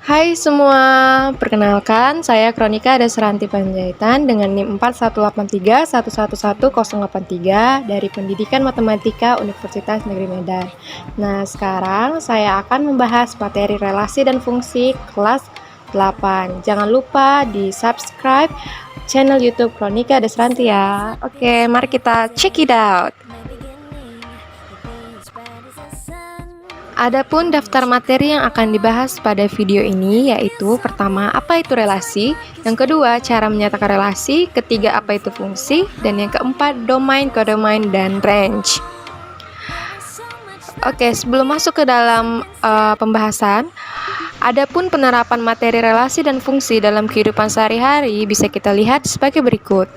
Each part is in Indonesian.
Hai semua, perkenalkan saya Kronika Desranti Panjaitan dengan NIM 4183111083 dari Pendidikan Matematika Universitas Negeri Medan. Nah, sekarang saya akan membahas materi relasi dan fungsi kelas 8. Jangan lupa di-subscribe channel YouTube Kronika Desranti ya. Oke, mari kita check it out. Adapun daftar materi yang akan dibahas pada video ini yaitu pertama, apa itu relasi, yang kedua, cara menyatakan relasi, ketiga, apa itu fungsi, dan yang keempat, domain, kodomain, dan range. Oke, sebelum masuk ke dalam pembahasan, adapun penerapan materi relasi dan fungsi dalam kehidupan sehari-hari bisa kita lihat sebagai berikut.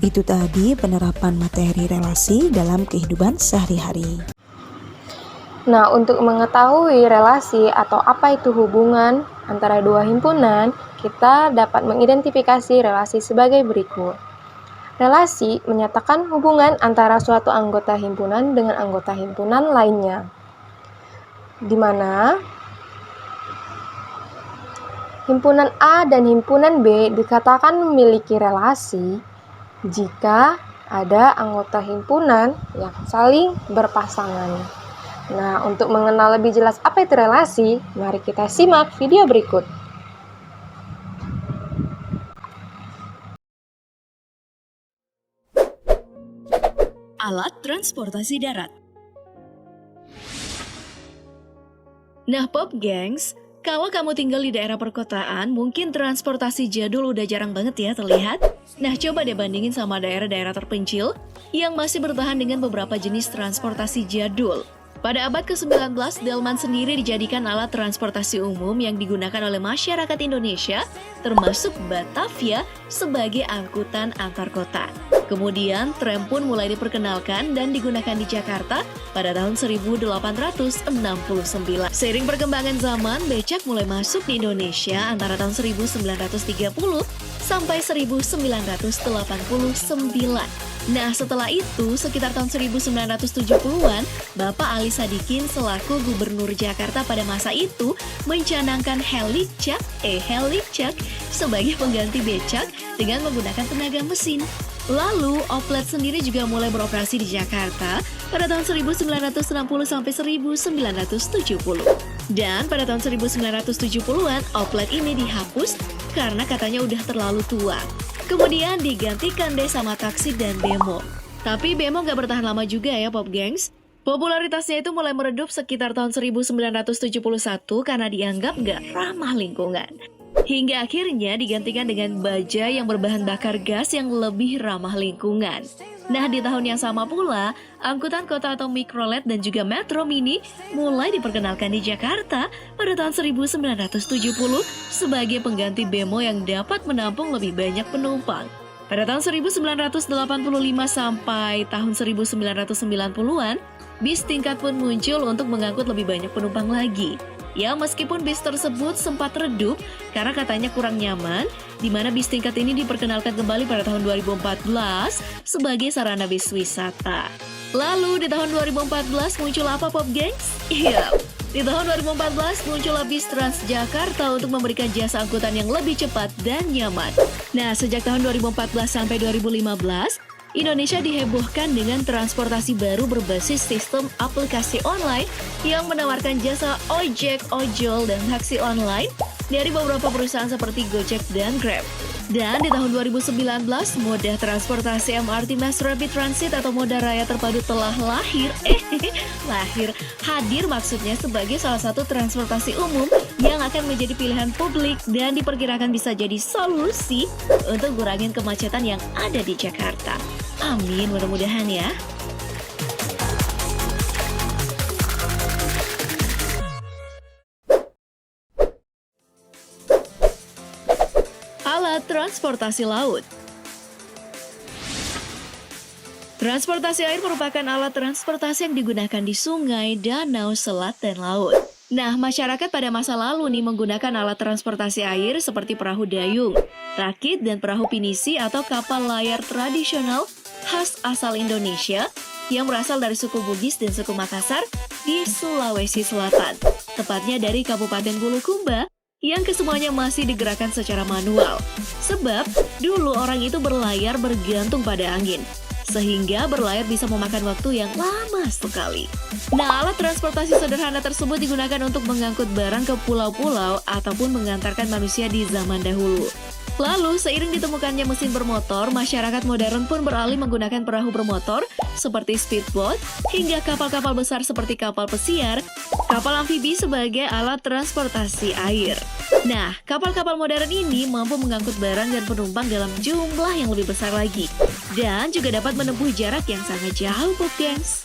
Itu tadi penerapan materi relasi dalam kehidupan sehari-hari. Nah, untuk mengetahui relasi atau apa itu hubungan antara dua himpunan, kita dapat mengidentifikasi relasi sebagai berikut. Relasi menyatakan hubungan antara suatu anggota himpunan dengan anggota himpunan lainnya, di mana himpunan A dan himpunan B dikatakan memiliki relasi jika ada anggota himpunan yang saling berpasangan. Nah, untuk mengenal lebih jelas apa itu relasi, mari kita simak video berikut. Alat transportasi darat. Nah, Pop Gengs, kalau kamu tinggal di daerah perkotaan, mungkin transportasi jadul udah jarang banget ya terlihat. Nah, coba deh bandingin sama daerah-daerah terpencil yang masih bertahan dengan beberapa jenis transportasi jadul. Pada abad ke-19, delman sendiri dijadikan alat transportasi umum yang digunakan oleh masyarakat Indonesia, termasuk Batavia, sebagai angkutan antar kota. Kemudian, tram pun mulai diperkenalkan dan digunakan di Jakarta pada tahun 1869. Seiring perkembangan zaman, becak mulai masuk di Indonesia antara tahun 1930 sampai 1989. Nah, setelah itu, sekitar tahun 1970-an, Bapak Ali Sadikin selaku Gubernur Jakarta pada masa itu mencanangkan Helicak sebagai pengganti becak dengan menggunakan tenaga mesin. Lalu, oplet sendiri juga mulai beroperasi di Jakarta pada tahun 1960 sampai 1970. Dan pada tahun 1970-an, oplet ini dihapus karena katanya udah terlalu tua. Kemudian digantikan deh sama taksi dan bemo. Tapi bemo gak bertahan lama juga ya Pop Gengs. Popularitasnya itu mulai meredup sekitar tahun 1971 karena dianggap gak ramah lingkungan. Hingga akhirnya digantikan dengan baja yang berbahan bakar gas yang lebih ramah lingkungan. Nah, di tahun yang sama pula, angkutan kota atau mikrolet dan juga metro mini mulai diperkenalkan di Jakarta pada tahun 1970 sebagai pengganti bemo yang dapat menampung lebih banyak penumpang. Pada tahun 1985 sampai tahun 1990-an, bis tingkat pun muncul untuk mengangkut lebih banyak penumpang lagi. Ya, meskipun bis tersebut sempat redup karena katanya kurang nyaman, di mana bis tingkat ini diperkenalkan kembali pada tahun 2014 sebagai sarana bis wisata. Lalu di tahun 2014 muncul apa Pop Gengs? Iya, di tahun 2014 muncullah bis Transjakarta untuk memberikan jasa angkutan yang lebih cepat dan nyaman. Nah, sejak tahun 2014 sampai 2015, Indonesia dihebohkan dengan transportasi baru berbasis sistem aplikasi online yang menawarkan jasa ojek, ojol, dan taksi online dari beberapa perusahaan seperti Gojek dan Grab. Dan di tahun 2019, moda transportasi MRT Mass Rapid Transit atau moda raya terpadu telah hadir maksudnya sebagai salah satu transportasi umum yang akan menjadi pilihan publik dan diperkirakan bisa jadi solusi untuk ngurangin kemacetan yang ada di Jakarta. Amin, mudah-mudahan ya. Alat transportasi laut. Transportasi air merupakan alat transportasi yang digunakan di sungai, danau, selat, dan laut. Nah, masyarakat pada masa lalu nih menggunakan alat transportasi air seperti perahu dayung, rakit, dan perahu pinisi atau kapal layar tradisional khas asal Indonesia yang berasal dari suku Bugis dan suku Makassar di Sulawesi Selatan, tepatnya dari Kabupaten Bulukumba, yang kesemuanya masih digerakkan secara manual. Sebab, dulu orang itu berlayar bergantung pada angin, sehingga berlayar bisa memakan waktu yang lama sekali. Nah, alat transportasi sederhana tersebut digunakan untuk mengangkut barang ke pulau-pulau ataupun mengantarkan manusia di zaman dahulu. Lalu, seiring ditemukannya mesin bermotor, masyarakat modern pun beralih menggunakan perahu bermotor seperti speedboat hingga kapal-kapal besar seperti kapal pesiar, kapal amfibi sebagai alat transportasi air. Nah, kapal-kapal modern ini mampu mengangkut barang dan penumpang dalam jumlah yang lebih besar lagi. Dan juga dapat menempuh jarak yang sangat jauh, Bob Gengs.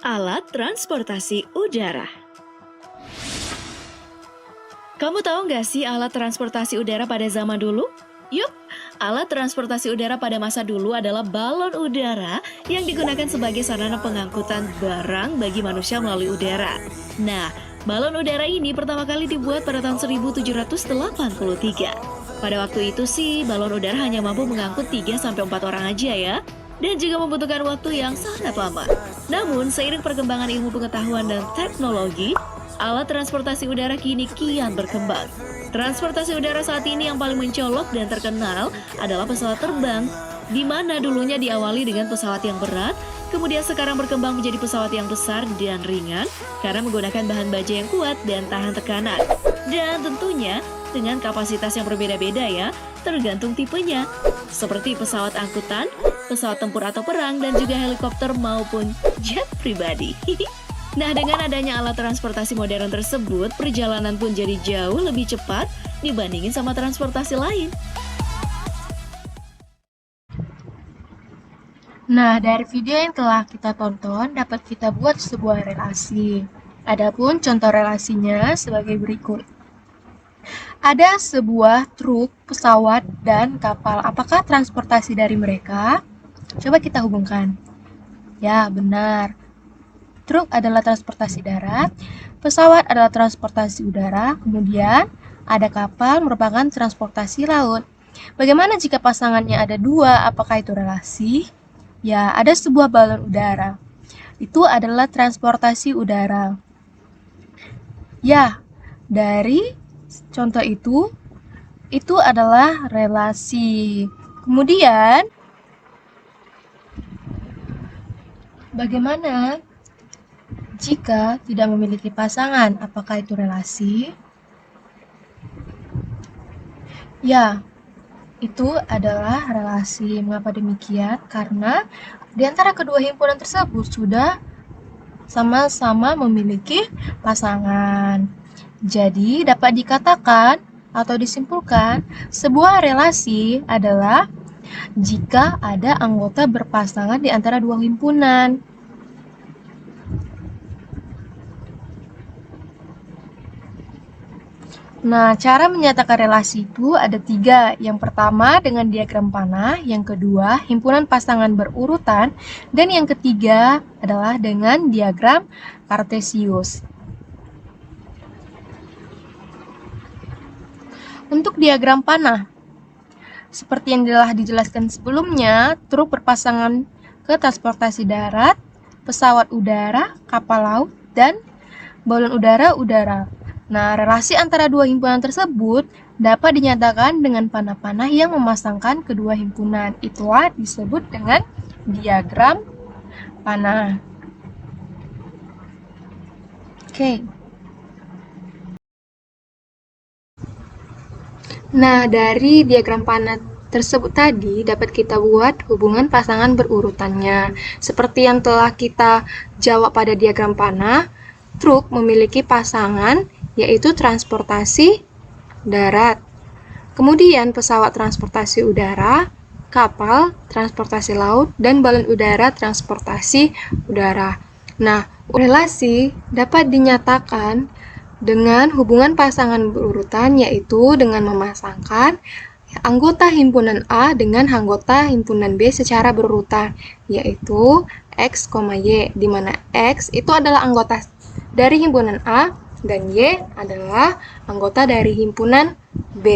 Alat transportasi udara. Kamu tahu nggak sih alat transportasi udara pada zaman dulu? Yup, alat transportasi udara pada masa dulu adalah balon udara yang digunakan sebagai sarana pengangkutan barang bagi manusia melalui udara. Nah, balon udara ini pertama kali dibuat pada tahun 1783. Pada waktu itu sih, balon udara hanya mampu mengangkut 3-4 orang aja ya. Dan juga membutuhkan waktu yang sangat lama. Namun, seiring perkembangan ilmu pengetahuan dan teknologi, alat transportasi udara kini kian berkembang. Transportasi udara saat ini yang paling mencolok dan terkenal adalah pesawat terbang, di mana dulunya diawali dengan pesawat yang berat, kemudian sekarang berkembang menjadi pesawat yang besar dan ringan karena menggunakan bahan baja yang kuat dan tahan tekanan. Dan tentunya dengan kapasitas yang berbeda-beda ya, tergantung tipenya. Seperti pesawat angkutan, pesawat tempur atau perang, dan juga helikopter maupun jet pribadi. Nah, dengan adanya alat transportasi modern tersebut, perjalanan pun jadi jauh lebih cepat dibandingin sama transportasi lain. Nah, dari video yang telah kita tonton, dapat kita buat sebuah relasi. Adapun contoh relasinya sebagai berikut. Ada sebuah truk, pesawat, dan kapal. Apakah transportasi dari mereka? Coba kita hubungkan. Ya, benar. Truk adalah transportasi darat, pesawat adalah transportasi udara, kemudian ada kapal merupakan transportasi laut. Bagaimana jika pasangannya ada dua? Apakah itu relasi? Ya, ada sebuah balon udara. Itu adalah transportasi udara. Ya, dari contoh itu adalah relasi. Kemudian, bagaimana jika tidak memiliki pasangan? Apakah itu relasi? Ya, itu adalah relasi. Mengapa demikian? Karena di antara kedua himpunan tersebut sudah sama-sama memiliki pasangan. Jadi, dapat dikatakan atau disimpulkan, sebuah relasi adalah jika ada anggota berpasangan di antara dua himpunan. Nah, cara menyatakan relasi itu ada 3. Yang pertama dengan diagram panah, yang kedua himpunan pasangan berurutan, dan yang ketiga adalah dengan diagram kartesius. Untuk diagram panah, seperti yang telah dijelaskan sebelumnya, truk berpasangan ke transportasi darat, pesawat udara, kapal laut, dan balon udara-udara. Nah, relasi antara dua himpunan tersebut dapat dinyatakan dengan panah-panah yang memasangkan kedua himpunan. Itulah disebut dengan diagram panah. Oke. Nah, dari diagram panah tersebut tadi dapat kita buat hubungan pasangan berurutannya. Seperti yang telah kita jawab pada diagram panah, truk memiliki pasangan yaitu transportasi darat. Kemudian pesawat transportasi udara, kapal transportasi laut, dan balon udara transportasi udara. Nah, relasi dapat dinyatakan dengan hubungan pasangan berurutan, yaitu dengan memasangkan anggota himpunan A dengan anggota himpunan B secara berurutan, yaitu X, Y, di mana X itu adalah anggota dari himpunan A dan Y adalah anggota dari himpunan B.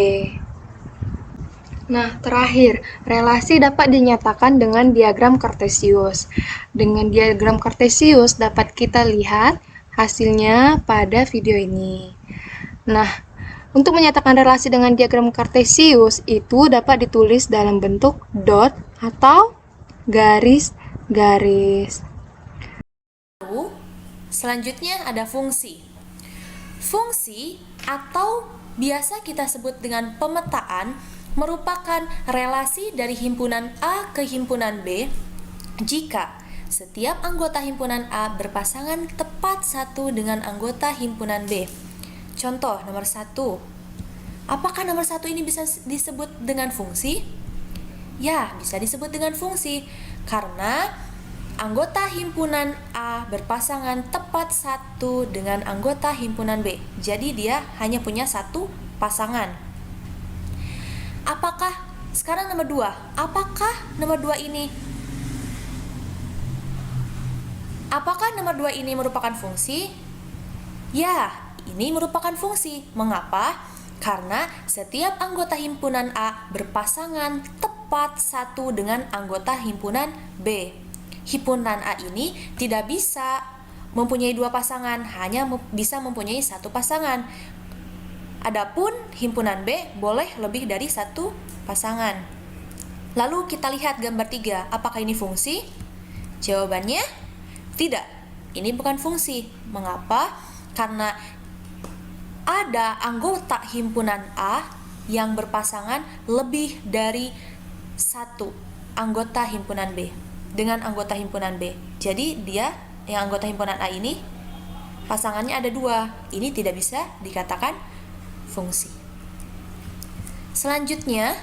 Nah, terakhir, relasi dapat dinyatakan dengan diagram Kartesius. Dengan diagram Kartesius dapat kita lihat hasilnya pada video ini. Nah, untuk menyatakan relasi dengan diagram Kartesius itu dapat ditulis dalam bentuk dot atau garis-garis. Selanjutnya ada fungsi. Fungsi atau biasa kita sebut dengan pemetaan merupakan relasi dari himpunan A ke himpunan B jika setiap anggota himpunan A berpasangan tepat satu dengan anggota himpunan B. Contoh nomor 1. Apakah nomor 1 ini bisa disebut dengan fungsi? Ya, bisa disebut dengan fungsi karena anggota himpunan A berpasangan tepat satu dengan anggota himpunan B. Jadi dia hanya punya satu pasangan. Apakah sekarang nomor 2? Apakah nomor 2 ini merupakan fungsi? Ya, ini merupakan fungsi. Mengapa? Karena setiap anggota himpunan A berpasangan tepat satu dengan anggota himpunan B. Himpunan A ini tidak bisa mempunyai dua pasangan, hanya bisa mempunyai satu pasangan. Adapun himpunan B boleh lebih dari satu pasangan. Lalu kita lihat gambar 3. Apakah ini fungsi? Jawabannya tidak. Ini bukan fungsi. Mengapa? Karena ada anggota himpunan A yang berpasangan lebih dari satu anggota himpunan B dengan anggota himpunan B. Jadi dia yang anggota himpunan A ini pasangannya ada 2. Ini tidak bisa dikatakan fungsi. Selanjutnya,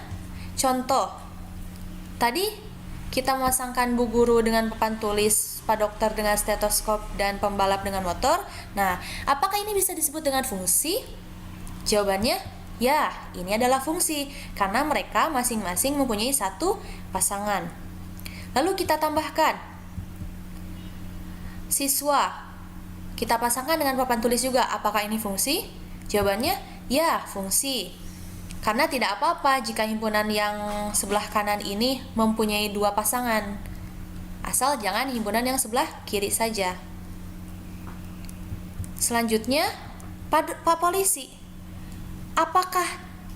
contoh. Tadi kita memasangkan bu guru dengan papan tulis, pak dokter dengan stetoskop, dan pembalap dengan motor. Nah, apakah ini bisa disebut dengan fungsi? Jawabannya, ya, ini adalah fungsi karena mereka masing-masing mempunyai satu pasangan. Lalu kita tambahkan siswa. Kita pasangkan dengan papan tulis juga. Apakah ini fungsi? Jawabannya, ya, fungsi. Karena tidak apa-apa jika himpunan yang sebelah kanan ini mempunyai 2 pasangan. Asal jangan himpunan yang sebelah kiri saja. Selanjutnya, Pak Polisi. Apakah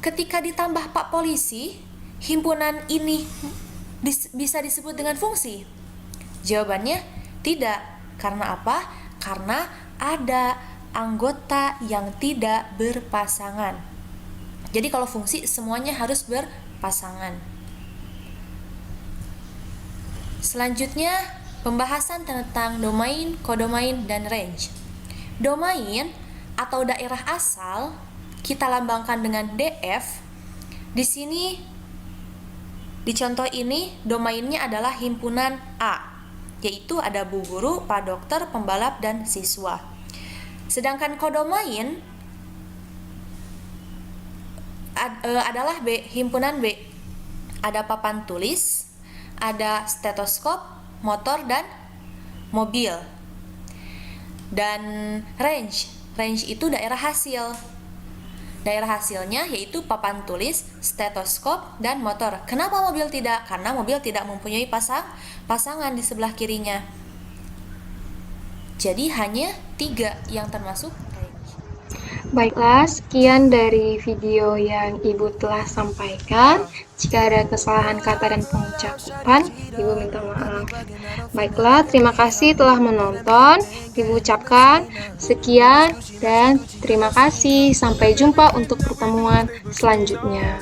ketika ditambah Pak Polisi, himpunan ini bisa disebut dengan fungsi? Jawabannya, tidak. Karena apa? Karena ada anggota yang tidak berpasangan. Jadi kalau fungsi semuanya harus berpasangan. Selanjutnya, pembahasan tentang domain, kodomain, dan range. Domain atau daerah asal kita lambangkan dengan DF. Di sini di contoh ini domainnya adalah himpunan A, yaitu ada bu guru, pak dokter, pembalap, dan siswa. Sedangkan kodomain adalah B, himpunan B. Ada papan tulis, ada stetoskop, motor, dan mobil. Dan range itu daerah hasil. Daerah hasilnya yaitu papan tulis, stetoskop, dan motor. Kenapa mobil tidak? Karena mobil tidak mempunyai pasangan di sebelah kirinya. Jadi hanya 3 yang termasuk range. Baiklah, sekian dari video yang Ibu telah sampaikan. Jika ada kesalahan kata dan pengucapan, Ibu minta maaf. Baiklah, terima kasih telah menonton. Ibu ucapkan sekian dan terima kasih. Sampai jumpa untuk pertemuan selanjutnya.